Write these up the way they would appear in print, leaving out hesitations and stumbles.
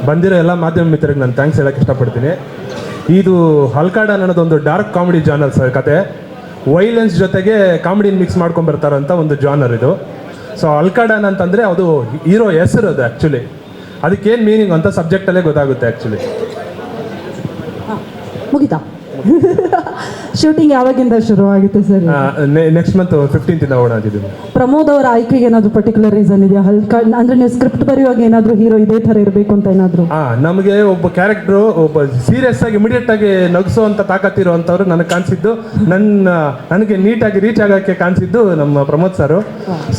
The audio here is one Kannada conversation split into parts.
ಬಂದಿರೋ ಎಲ್ಲ ಮಾಧ್ಯಮ ಮಿತ್ರರಿಗೆ ನಾನು ಥ್ಯಾಂಕ್ಸ್ ಹೇಳಕ್ಕೆ ಇಷ್ಟಪಡ್ತೀನಿ. ಇದು ಹಲ್ಕಾಡನ್ ಅನ್ನೋದೊಂದು ಡಾರ್ಕ್ ಕಾಮಿಡಿ ಜಾನರ್ ಸರ್. ಕತೆ ವೈಲೆನ್ಸ್ ಜೊತೆಗೆ ಕಾಮಿಡಿನ ಮಿಕ್ಸ್ ಮಾಡ್ಕೊಂಡು ಬರ್ತಾರಂಥ ಒಂದು ಜಾನರ್ ಇದು. ಸೊ ಹಲ್ಕಾಡನ್ ಅಂತಂದರೆ ಅದು ಹೀರೋ ಹೆಸರು ಅದು ಆ್ಯಕ್ಚುಲಿ. ಅದಕ್ಕೇನು ಮೀನಿಂಗ್ ಅಂತ ಸಬ್ಜೆಕ್ಟಲ್ಲೇ ಗೊತ್ತಾಗುತ್ತೆ ಆ್ಯಕ್ಚುಲಿ. ಮುಗಿತಾ? ಶೂಟಿಂಗ್ ಯಾವಾಗಿಂದ ಶುರು ಆಗುತ್ತೆ ಸರ್? ನೆಕ್ಸ್ಟ್ ಮಂತ್ 15th ಓಡಾಡಿದ್ದೀವಿ. ಪ್ರಮೋದ್ ಅವರ ಆಯ್ಕೆಗೆ ಏನಾದರೂ ಪರ್ಟಿಕ್ಯುಲರ್ ರೀಸನ್ ಇದೆಯಾ? ಅಂದ್ರೆ ನೀವು ಸ್ಕ್ರಿಪ್ಟ್ ಬರೆಯುವಾಗ ಏನಾದರೂ ಹೀರೋ ಇದೇ ಥರ ಇರಬೇಕು ಅಂತ ಏನಾದರೂ? ನಮಗೆ ಒಬ್ಬ ಕ್ಯಾರೆಕ್ಟ್ರು ಒಬ್ಬ ಸೀರಿಯಸ್ ಆಗಿ ಇಮಿಡಿಯೇಟ್ ಆಗಿ ನಗಿಸೋವಂಥ ತಾಕತ್ತಿರುವಂಥವ್ರು ನನಗೆ ಕಾಣಿಸಿದ್ದು, ನನಗೆ ನೀಟಾಗಿ ರೀಚ್ ಆಗೋಕ್ಕೆ ಕಾಣಿಸಿದ್ದು ನಮ್ಮ ಪ್ರಮೋದ್ ಸರು.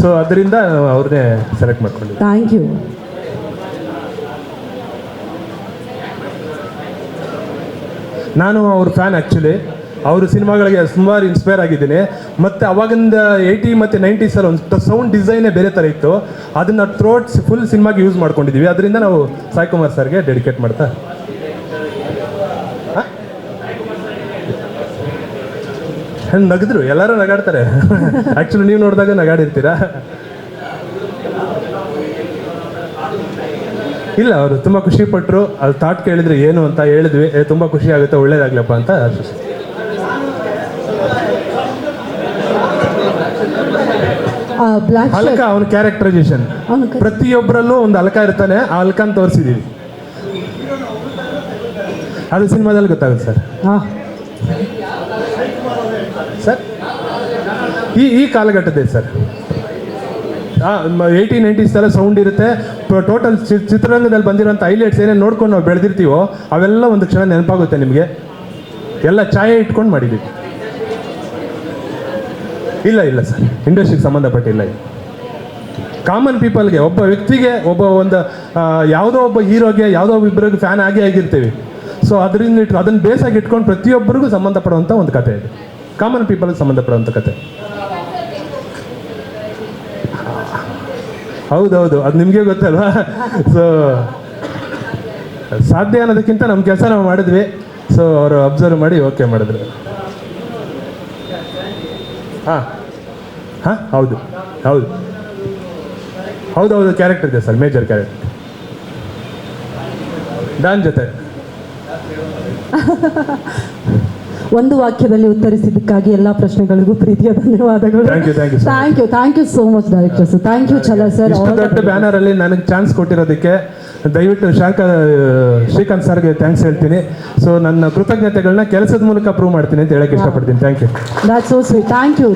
ಸೊ ಅದರಿಂದ ಅವ್ರನ್ನೇ ಸೆಲೆಕ್ಟ್ ಮಾಡ್ಕೊಂಡಿದ್ದೆ. Thank you. ನಾನು ಅವ್ರ ಫ್ಯಾನ್ ಆ್ಯಕ್ಚುಲಿ. ಅವ್ರ ಸಿನಿಮಾಗಳಿಗೆ ಸುಮಾರು ಇನ್ಸ್ಪೈರ್ ಆಗಿದ್ದೀನಿ. ಮತ್ತು ಅವಾಗಿಂದ 80 ಮತ್ತು 90s ಒಂದು ಸೌಂಡ್ ಡಿಸೈನೇ ಬೇರೆ ಥರ ಇತ್ತು. ಅದನ್ನು ಥ್ರೋಟ್ ಫುಲ್ ಸಿನಿಮಾಗೆ ಯೂಸ್ ಮಾಡ್ಕೊಂಡಿದ್ದೀವಿ. ಅದರಿಂದ ನಾವು ಸಾಯಿ ಕುಮಾರ್ ಸರ್ಗೆ ಡೆಡಿಕೇಟ್ ಮಾಡ್ತಾ. ನಗಿದ್ರು, ಎಲ್ಲರೂ ನಗಾಡ್ತಾರೆ. ಆ್ಯಕ್ಚುಲಿ ನೀವು ನೋಡಿದಾಗ ನಗಾಡಿರ್ತೀರಾ? ಇಲ್ಲ, ಅವರು ತುಂಬ ಖುಷಿಪಟ್ಟರು. ಅದು ಥಾಟ್ ಕೇಳಿದ್ರೆ ಏನು ಅಂತ ಹೇಳಿದ್ವಿ. ತುಂಬ ಖುಷಿ ಆಗುತ್ತೆ, ಒಳ್ಳೇದಾಗ್ಲಪ್ಪ ಅಂತ. ಅಲ್ಕ ಅವನ ಕ್ಯಾರೆಕ್ಟರೈಸೇಷನ್ ಪ್ರತಿಯೊಬ್ಬರಲ್ಲೂ ಒಂದು ಅಲ್ಕ ಇರ್ತಾನೆ. ಆ ಅಲ್ಕನ್ ತೋರಿಸಿದೀವಿ. ಅದು ಸಿನಿಮಾದಲ್ಲಿ ಗೊತ್ತಾಗುತ್ತೆ ಸರ್. ಸರ್ ಈ ಕಾಲಘಟ್ಟದೇ ಸರ್. 80s 90s ಸೌಂಡ್ ಇರುತ್ತೆ. ಟೋಟಲ್ ಚಿತ್ರರಂಗದಲ್ಲಿ ಬಂದಿರೋಂಥ ಹೈಲೈಟ್ಸ್ ಏನೇನು ನೋಡ್ಕೊಂಡು ನಾವು ಬೆಳೆದಿರ್ತೀವೋ ಅವೆಲ್ಲ ಒಂದು ಕ್ಷಣ ನೆನಪಾಗುತ್ತೆ ನಿಮಗೆ. ಎಲ್ಲ ಛಾಯೆ ಇಟ್ಕೊಂಡು ಮಾಡಿದ್ದೀವಿ. ಇಲ್ಲ ಸರ್, ಇಂಡಸ್ಟ್ರಿಗೆ ಸಂಬಂಧಪಟ್ಟಿಲ್ಲ. ಇದು ಕಾಮನ್ ಪೀಪಲ್ಗೆ, ಒಬ್ಬ ವ್ಯಕ್ತಿಗೆ, ಯಾವುದೋ ಒಬ್ಬ ಹೀರೋಗೆ, ಯಾವುದೋ ಒಬ್ಬ ಇಬ್ಬರಿಗೆ ಫ್ಯಾನ್ ಆಗಿರ್ತೀವಿ. ಸೊ ಅದರಿಂದ ಅದನ್ನು ಬೇಸಾಗಿ ಇಟ್ಕೊಂಡು ಪ್ರತಿಯೊಬ್ಬರಿಗೂ ಸಂಬಂಧಪಡುವಂಥ ಒಂದು ಕತೆ ಇದು. ಕಾಮನ್ ಪೀಪಲ್ಗೆ ಸಂಬಂಧಪಡುವಂಥ ಕತೆ. ಹೌದೌದು, ಅದು ನಿಮಗೆ ಗೊತ್ತಲ್ವಾ. ಸೊ ಸಾಧ್ಯ ಅನ್ನೋದಕ್ಕಿಂತ ನಮ್ಮ ಕೆಲಸ ನಾವು ಮಾಡಿದ್ವಿ. ಸೊ ಅವರು ಅಬ್ಸರ್ವ್ ಮಾಡಿ ಓಕೆ ಮಾಡಿದ್ರು. ಹೌದು ಕ್ಯಾರೆಕ್ಟರ್ ಇದೆ ಸರ್, ಮೇಜರ್ ಕ್ಯಾರೆಕ್ಟರ್. ಡಾನ್ ಜೊತೆ. ಒಂದು ವಾಕ್ಯದಲ್ಲಿ ಉತ್ತರಿಸಿದ್ದಕ್ಕಾಗಿ ಎಲ್ಲ ಪ್ರಶ್ನೆಗಳಿಗೂ ಪ್ರೀತಿಯ ಧನ್ಯವಾದಗಳು. Thank you so much directors. Thank you ಛಲ ಸರ್. ದೊಡ್ಡ ಬ್ಯಾನರ್ ಅಲ್ಲಿ ನನಗೆ ಚಾನ್ಸ್ ಕೊಟ್ಟಿರೋದಕ್ಕೆ ದಯವಿಟ್ಟು ಶ್ರೀಕಾಂತ್ ಸರ್ಗೆ ಥ್ಯಾಂಕ್ಸ್ ಹೇಳ್ತೀನಿ. ಸೊ ನನ್ನ ಕೃತಜ್ಞತೆಗಳನ್ನ ಕೆಲಸದ ಮೂಲಕ ಪ್ರೂವ್ ಮಾಡ್ತೀನಿ ಅಂತ ಹೇಳಕ್ಕೆ ಇಷ್ಟಪಡ್ತೀನಿ. Thank you. That's so sweet. Thank you.